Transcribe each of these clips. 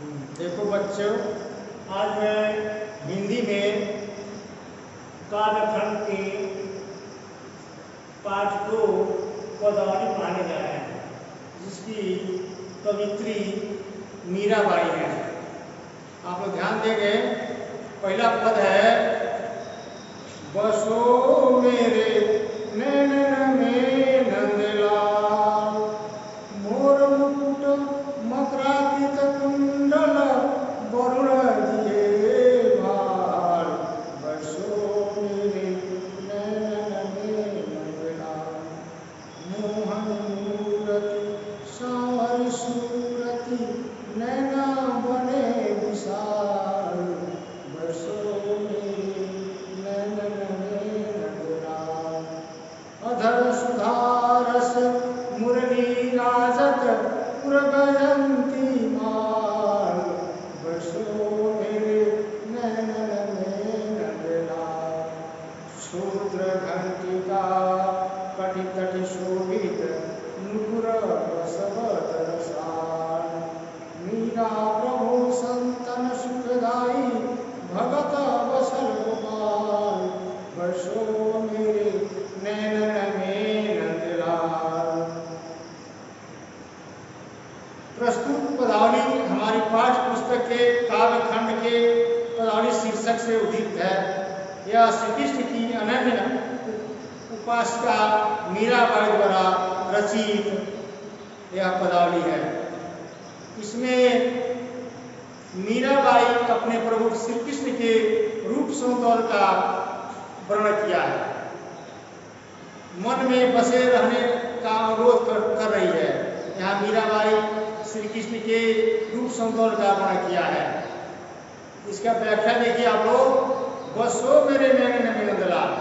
देखो बच्चों, आज मैं हिंदी में काव्यखंड के पाठ 2 पदावली पढ़ाने जा रहे हैं, जिसकी कवित्री मीराबाई है। आप लोग ध्यान देंगे, पहला पद है, बसो मेरे नैनन में नंदलाल, मोर मुकुट मकराकृत कुंडल वरुण दिए भार, बसो मेरे नैनन में नंदलाल, मोहन मूरति सांवर सूरति नैना बने विशाल, बसो मेरे नैनन में नंदलाल, अधर सुधारस मुरली राजत पुरगयंती माल, बसो मेरे नैनन में नंदलाल, शूद्र घंटिका कटि तटि शोभित नुपुर बसवत रसाल, मीरा प्रभु संतन सुखदाई भगत वसल गोपाल, बसो मेरे नैनन में नंदलाल। प्रस्तुत पदावली हमारी पाठ्य पुस्तक के काव्यखंड के पदावली शीर्षक से उदित है। यह श्री कृष्ण की अनन्य उपासिका मीराबाई द्वारा रचित यह पदावली है। इसमें मीराबाई अपने प्रभु श्री कृष्ण के रूप सौंदर्य का वर्णन किया है। मन में बसे रहने का अनुरोध कर रही है। यहाँ मीराबाई श्री कृष्ण के रूप सौंदर्य का वर्णन किया है। इसका व्याख्या देखिए आप लोग, बसो मेरे नैनन में नंदलाल।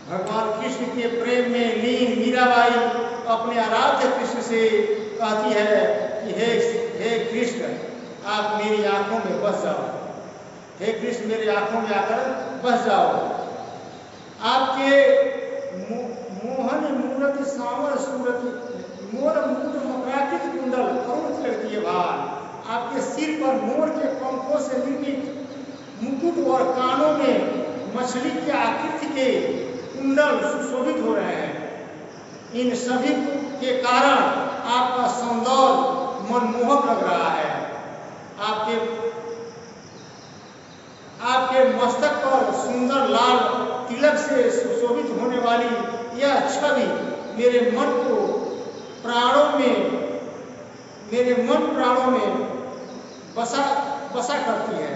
भगवान कृष्ण के प्रेम में लीन मीराबाई अपने आराध्य कृष्ण से कहती है कि हे कृष्ण, आप मेरी आंखों में बस जाओ। हे कृष्ण, मेरी आंखों में आकर बस जाओ। आपके मोहन मूरत सांवर सूरत मोर मुकुट मकराकृत कुंडल वरुण दिए भाल, आपके सिर पर मोर के पंखों से निर्मित मुकुट और कानों में मछली की आकृति के कुंडल सुशोभित हो रहे हैं। इन सभी के कारण आपका सौंदर्य मनमोहक लग रहा है। आपके मस्तक पर सुंदर लाल तिलक से सुशोभित होने वाली यह छवि मेरे मन प्राणों में बसा करती है।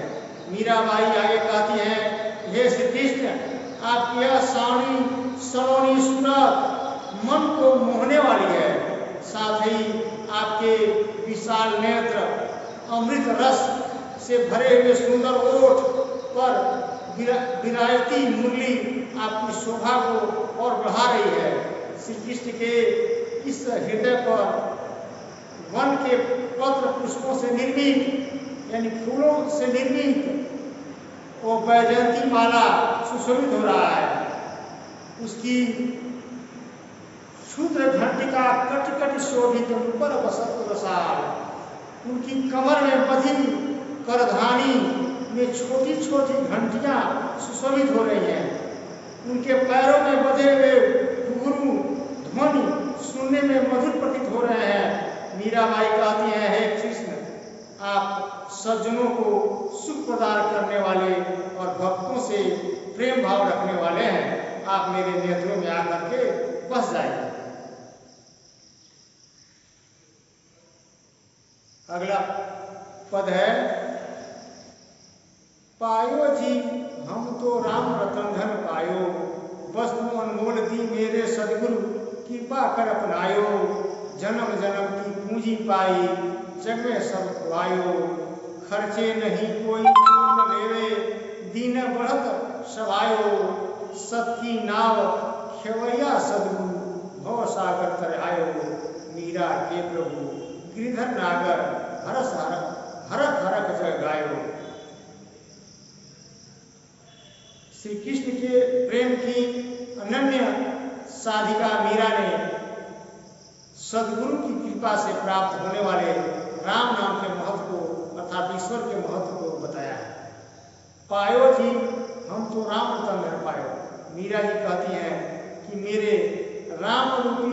मीराबाई आगे कहती है, हे श्री कृष्ण, आपकी यह सलोनी सूरत मन को मोहने वाली है। साथ ही आपके विशाल नेत्र अमृत रस से भरे हुए सुंदर ओठ पर विरायती मुरली आपकी शोभा को और बढ़ा रही है। श्री कृष्ण के इस हृदय पर वन के पत्र पुष्पों से निर्मित यानी फूलों से निर्मित वो वैजयंती माला सुशोभित हो रहा है। उसकी शूद्र घंटिका कट कट शोभित ऊपर बसत रसाल, उनकी कमर में बधी करधानी में छोटी छोटी घंटियां सुशोभित हो रही हैं। उनके पैरों में बधे हुए घुंघरू ध्वनि सुनने में मधुर प्रतीत हो रहे हैं। मीराबाई कहती है, हे कृष्ण, आप सज्जनों को सुख प्रदान करने वाले और भक्तों से प्रेम भाव रखने वाले हैं। आप मेरे नेत्रों में आकर के बस जाइए। अगला पद है, पायो जी हम तो राम रतन धन पायो, वस्तु अनमोल दी मेरे सदगुरु कृपा कर अपनायो, जन्म जन्म की पूंजी पाई जग में सब खुआयो, खर्चे नहीं कोई पूर्ण लेवे दीन बढ़त सभायो, सत की नाव खेवैया सदगुरु भव सागर तरहायो, मीरा के प्रभु गिरिधर नागर हरस हरक हरक जग गायो। श्री कृष्ण के प्रेम की अनन्य साधिका मीरा ने सद्गुरु की कृपा से प्राप्त होने वाले राम नाम के महत्व को अर्थात ईश्वर के महत्व को बताया है। पायो जी हम तो राम तन न पायो। मीरा जी कहती हैं कि मेरे राम रूपी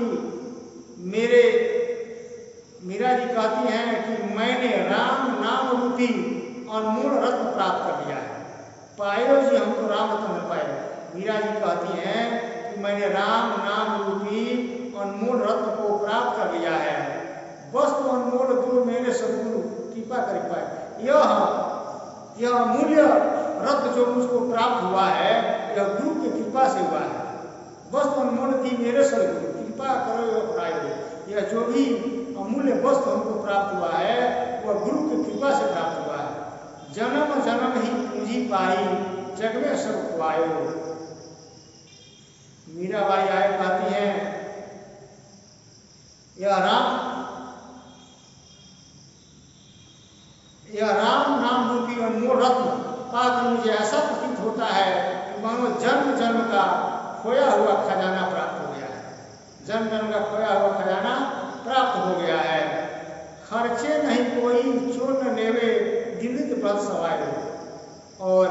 मीरा जी कहती हैं कि मैंने राम नाम रूपी अनमोल रत्न प्राप्त कर लिया है। पायो जी हम तो राम तन न पायो। मीरा जी कहती हैं कि मैंने राम नाम रूपी अनमोल रत्न को प्राप्त कर लिया है। वस्तु अनमोल जो मेरे सद्गुरु कृपा कर पाए। यह अमूल्य रत्न जो मुझको प्राप्त हुआ है यह गुरु की कृपा से हुआ है। वस्तु अनमोल थी मेरे सद्गुरु कृपा करो प्रायो। यह जो भी अमूल्य वस्तु हमको प्राप्त हुआ है वह गुरु की कृपा से प्राप्त हुआ है। जन्म जन्म ही पूंजी पाई जग में सब खुआयो। मीराबाई आए कहती हैं यह राम नाम रूपी अनमोल रत्न पाकर मुझे ऐसा प्रतीत होता है कि मानो जन्म जन्म का खोया हुआ खजाना प्राप्त हो गया है। जन्म जन्म का खोया हुआ खजाना प्राप्त हो गया है। खर्चे नहीं कोई चोर न लेवे दिलित व्रत सवाए। और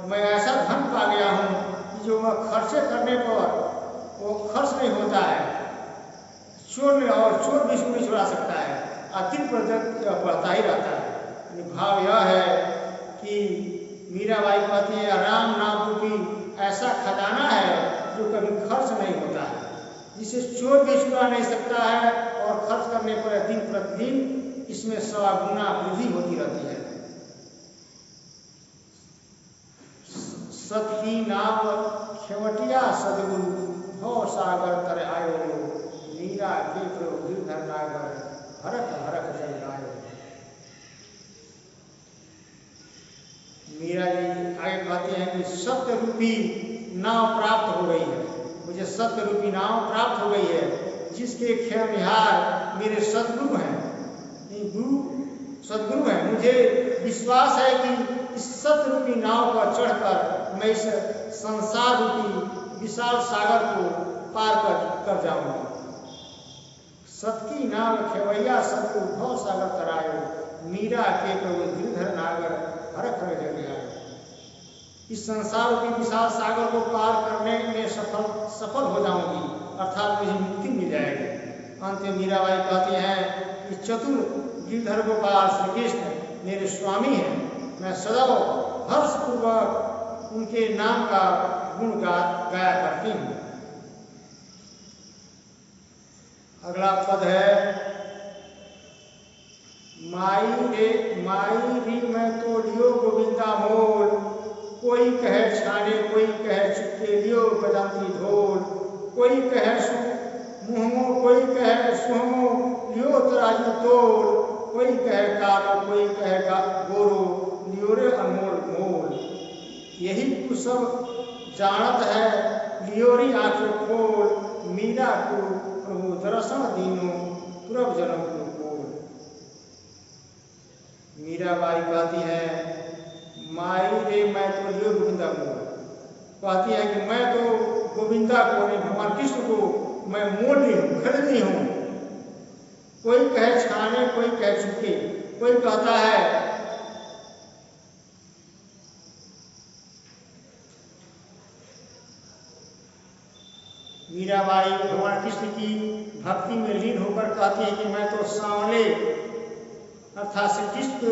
मैं ऐसा धन पा गया हूँ कि जो मैं खर्चे करने पर वो खर्च नहीं होता है। चोर भी इसको नहीं छुड़ा सकता है। अतिरिक्त बढ़ता ही रहता है। भाव यह है कि मीराबाई कहती है राम नाम रूपी ऐसा खजाना है जो कभी खर्च नहीं होता है, जिसे चोर भी छुड़ा नहीं सकता है और खर्च करने पर दिन प्रतिदिन इसमें 100 गुना वृद्धि होती रहती है। सत की नाव खेवटिया सदगुरु भव सागर तर आयो। मीरा के प्रभु गिरधर नागर हरख हरख जल गायो। मीरा जी आगे कहते हैं कि सत्य रूपी नाव प्राप्त हो गई है। मुझे सत्य रूपी नाव प्राप्त हो गई है जिसके खेवनिहार मेरे सद्गुरु हैं। सद्गुरु हैं। मुझे विश्वास है कि इस सत्य रूपी नाव पर चढ़कर मैं इस संसार रूपी विशाल सागर को पार कर जाऊंगा। सतकी नाव खेवैया सतगुरु भव सागर तरायो। मीरा के प्रभु गिरधर नागर हरख हरख जल गायो। इस संसार रूपी विशाल सागर को पार करने में सफल हो जाऊंगी, अर्थात मुझे मुक्ति मिल जाएगी। अंत में मीराबाई कहती हैं कि चतुर गिरधर गोपाल श्री कृष्ण मेरे स्वामी हैं। मैं सदैव हर्षपूर्वक उनके नाम का गुण गाया करती हूँ। अगला पद है माई री मैं तो लियो गोविंदा मोल। कोई कहे छाने कोई कहे चुपके लियो बजाती ढोल। कोई कहे मुहमो कोई कहे सुहमो लियो तराजू तोल। कोई कहे कालो कोई कहे गोरो लियो रे अनमोल मोल। यही कुछ सब जानत है लियोरी आंखें खोल। मीरा को प्रभु दर्शन दीनो पूर्व जन्म को खोल। मीराबाई कहती है माई रे मैं तो लियो गोविंदा मोल। कहती है कि मैं तो गोविंदा को भगवान कृष्ण को मैं मोल ली हूँ, खरीद ली हूँ। कोई कहे छाने कोई कहे चुपके। कोई कहता है मीराबाई भगवान कृष्ण की भक्ति में लीन होकर कहती है कि मैं तो सांवले अर्थात श्री कृष्ण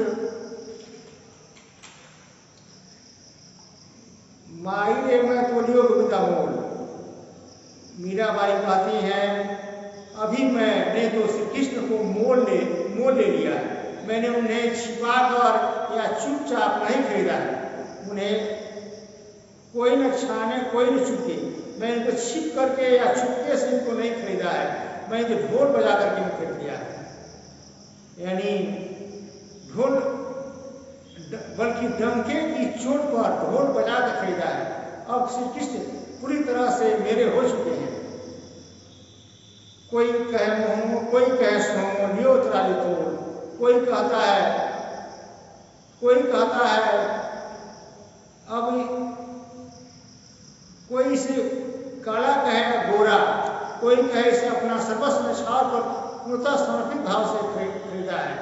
माई रे मैं तो लियो गोविंदा मोल। मीराबाई कहती हैं अभी मैंने तो श्री कृष्ण को मोल ले लिया है। मैंने उन्हें छिपा कर या चुपचाप नहीं खरीदा है। उन्हें कोई न छाने कोई न चुपके। मैंने इनको छिप करके या चुपके से इनको नहीं खरीदा है। मैंने तो ढोल बजा करके खरीद लिया है। यानी ढोल बल्कि डंके की चोट पर ढोल बजा कर खरीदा है। अब श्री कृष्ण पूरी तरह से मेरे हो चुके हैं। कोई कहे मोहमो कोई कहे सोमो लियो तराजू तोल। कोई कहता है अब कोई इसे काला कहे गोरा। कोई कहे इसे अपना सर्वस्व में छाड़ कर पूर्णतः समर्पित भाव से खरीदा है।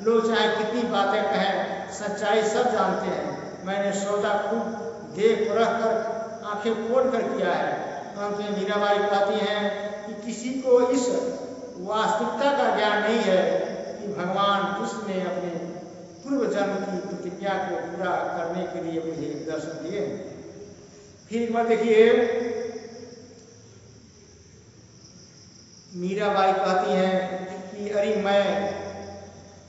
लोग चाहे कितनी बातें कहें, सच्चाई सब जानते हैं। मैंने सौदा खूब देख परख कर आंखें खोल कर किया है। अंत में मीराबाई कहती हैं कि किसी को इस वास्तविकता का ज्ञान नहीं है कि भगवान कृष्ण ने अपने पूर्व जन्म की प्रतिज्ञा को पूरा करने के लिए मुझे दर्शन दिए। फिर एक बार देखिए, मीराबाई कहती हैं कि अरे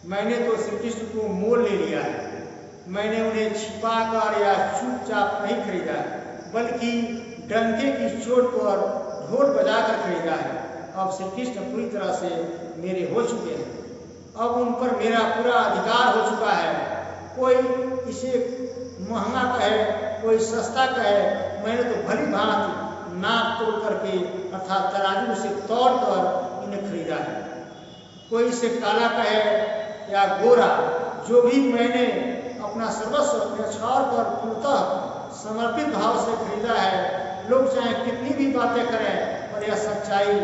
मैंने तो श्री कृष्ण को मोल ले लिया है। मैंने उन्हें छिपा कर या चुपचाप नहीं खरीदा है, बल्कि डंके की चोट पर ढोल बजाकर खरीदा है। अब श्री कृष्ण पूरी तरह से मेरे हो चुके हैं। अब उन पर मेरा पूरा अधिकार हो चुका है। कोई इसे महंगा कहे, कोई सस्ता कहे, मैंने तो भली भांति नाप तोड़ करके अर्थात तराजू से तोड़ कर इन्हें खरीदा है। कोई इसे काला कहे या गोरा, जो भी मैंने अपना सर्वस्व न्यौछावर कर पूर्णतः समर्पित भाव से खरीदा है। लोग चाहे कितनी भी बातें करें, और यह सच्चाई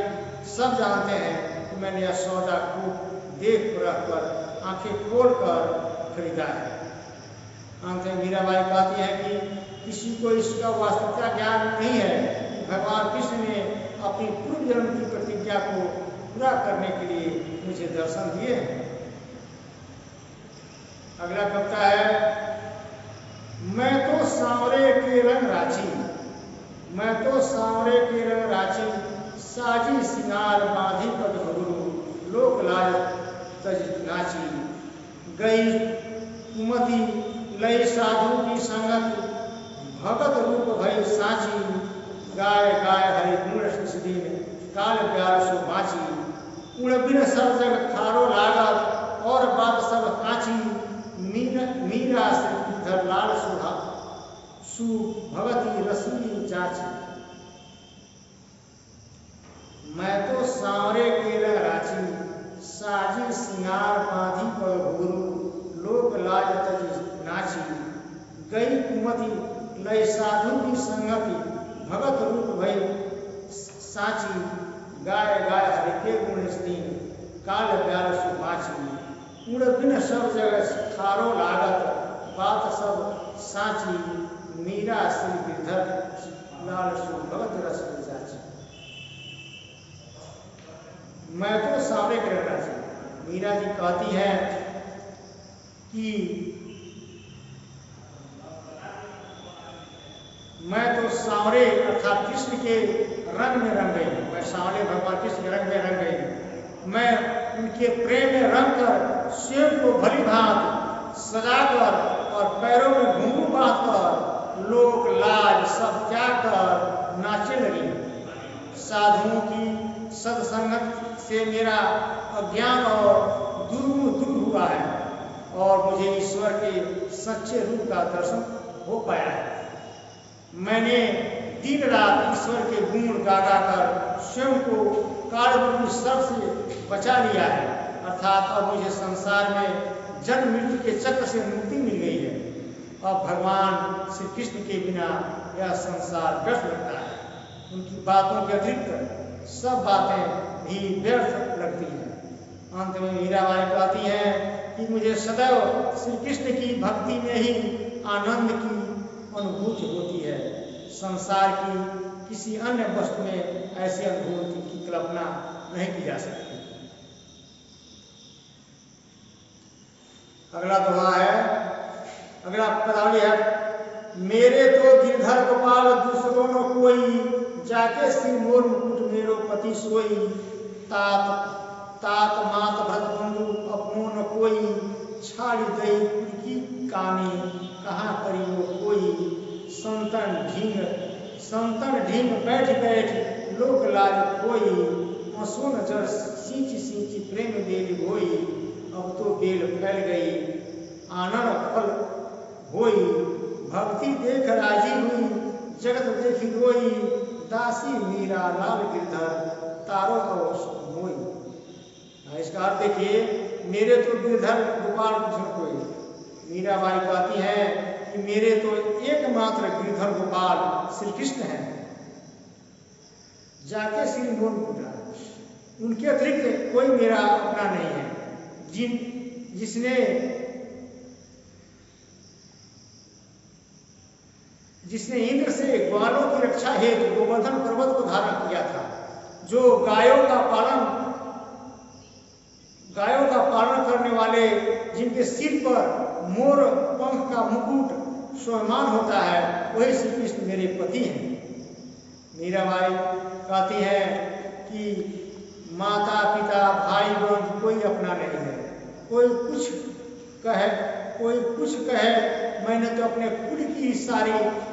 सब जानते हैं कि मैंने यह सौदा खूब देख परख कर आंखें खोल कर खरीदा है। अंत में मीराबाई कहती है कि किसी को इसका वास्तविकता ज्ञान नहीं है कि भगवान कृष्ण ने अपनी पूर्व जन्म की प्रतिज्ञा को पूरा करने के लिए मुझे दर्शन दिए। अगला कविता है, मैं तो सांवरे के रंग राची, मैं तो सांवरे के रंग राची, साजी सिंगार बांधी पद घुंघरू, लोक लाज तज नाची। गई कुमति लय साधु की संगत, भगत रूप भई साची। गाय गाय हरि गुण दिन, काल प्यार सो बाची। उड़ बिन सब जग थारो लागत, और बात सब काची। मीरा श्रीधर लाल सुहा सु भगती रसीली जाची। मैं तो सांवरे के रंग राची, साजी सिंगार बांधी पग घुंघरू, लोक लाज तज नाची। गई कुमति लय साधु की संगति, भगत रूप भई साची। गाय गाय हरि के गुण दीन, काल प्यार सु बाची। उड़ बिन सब जगह थारो लागत, बात सब साची। मीरा श्री गिरधर लाल सु भगत रस जाची। मैं तो सांवरे के रंग राची। मीरा जी कहती है कि मैं तो सांवरे अर्थात कृष्ण के रंग में रंग गई। मैं सांवरे भगवान कृष्ण के रंग में रंग गई। मैं उनके प्रेम में रंग कर स्वयं को भली भांति सजाकर और पैरों में घुंघरू बांधकर लोक लाज सब त्याग कर नाचने लगी। साधुओं की सत्संगत से मेरा अज्ञान और दुर्गुण दूर हुआ है, और मुझे ईश्वर के सच्चे रूप का दर्शन हो पाया है। मैंने दिन रात ईश्वर के गुण गा कर स्वयं को कालरूपी सर्प से बचा लिया है, अर्थात अब मुझे संसार में जन्म मृत्यु के चक्र से मुक्ति मिल गई है। अब भगवान श्री कृष्ण के बिना यह संसार व्यर्थ लगता है। उनकी बातों के अतिरिक्त सब बातें भी व्यर्थ लगती हैं। अंत में मीराबाई कहती हैं कि मुझे सदैव श्री कृष्ण की भक्ति में ही आनंद की अनुभूति होती है। संसार की किसी अन्य वस्तु में ऐसी अनुभूति की कल्पना नहीं की जा सकती। अगला दोहा है, अगला पदावली है, मेरे तो गिरधर गोपाल दूसरों न कोई, जाके सिर मोर मुकुट मेरो पति सोई। तात मात भरत बंधु अपनो न कोई, छाड़ी गई उनकी कानी कहाँ करी वो कोई। संतन ढींग बैठ बैठ लोक लाज कोई, असुन जर सींच सींच प्रेम बेल होई। अब तो बेल फैल गई आनंद फल होई, भक्ति देख राजी हुई जगत देखी रोई। दासी मीरा लाल गिरधर तारो अवश्य मोई। इसका अर्थ देखिए, मेरे तो गिरधर गोपाल कृष्ण कोई। मीराबाई कहती है कि मेरे तो एकमात्र गिरधर गोपाल श्री कृष्ण हैं। जाके सिर मोर मुकुट, उनके अतिरिक्त कोई मेरा अपना नहीं है। जिसने इंद्र से ग्वालों की रक्षा हेतु गोवर्धन पर्वत को धारण किया था, जो गायों का पालन करने वाले, जिनके सिर पर मोर पंख का मुकुट शोभमान होता है, वही श्री कृष्ण मेरे पति हैं। मीराबाई कहती है कि माता पिता भाई बहन कोई अपना नहीं है। कोई कुछ कहे, मैंने तो अपने कुल की सारी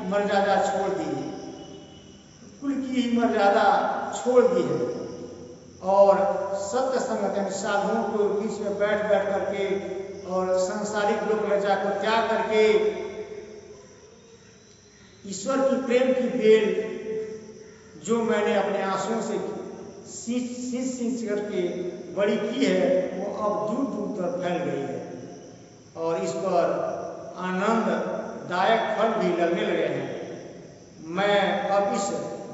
मर्यादा छोड़ दी है, कुल की ही मर्यादा छोड़ दी है। और सत्य संगत यानी साधुओं को बीच में बैठ करके और सांसारिक लोक लज्जा को त्याग करके ईश्वर की प्रेम की बेल जो मैंने अपने आंसुओं से सींच करके बड़ी की है, वो अब दूर दूर तक फैल गई है और इस पर आनंददायक फल भी लगने लगे हैं। मैं अब इस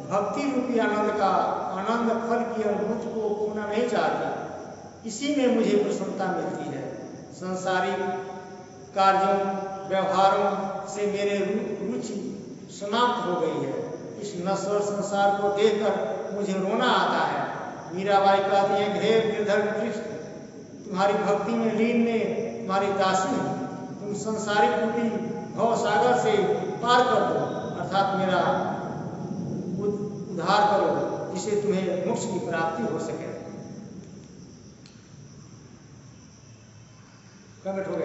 भक्ति रूपी आनंद फल की अनुभूति को खोना नहीं चाहती। इसी में मुझे प्रसन्नता मिलती है। संसारिक कार्यों व्यवहारों से मेरे रुचि समाप्त हो गई है। इस नश्वर संसार को देखकर मुझे रोना आता है। मीराबाई कहती है, हे गिरधर कृष्ण, तुम्हारी भक्ति में लीन ने तुम्हारी दासी हूँ। तुम संसारिक रूपी भव सागर से पार कर दो, अर्थात मेरा उद्धार करो, जिससे तुम्हें मोक्ष की प्राप्ति हो सके। प्रकट हो गया।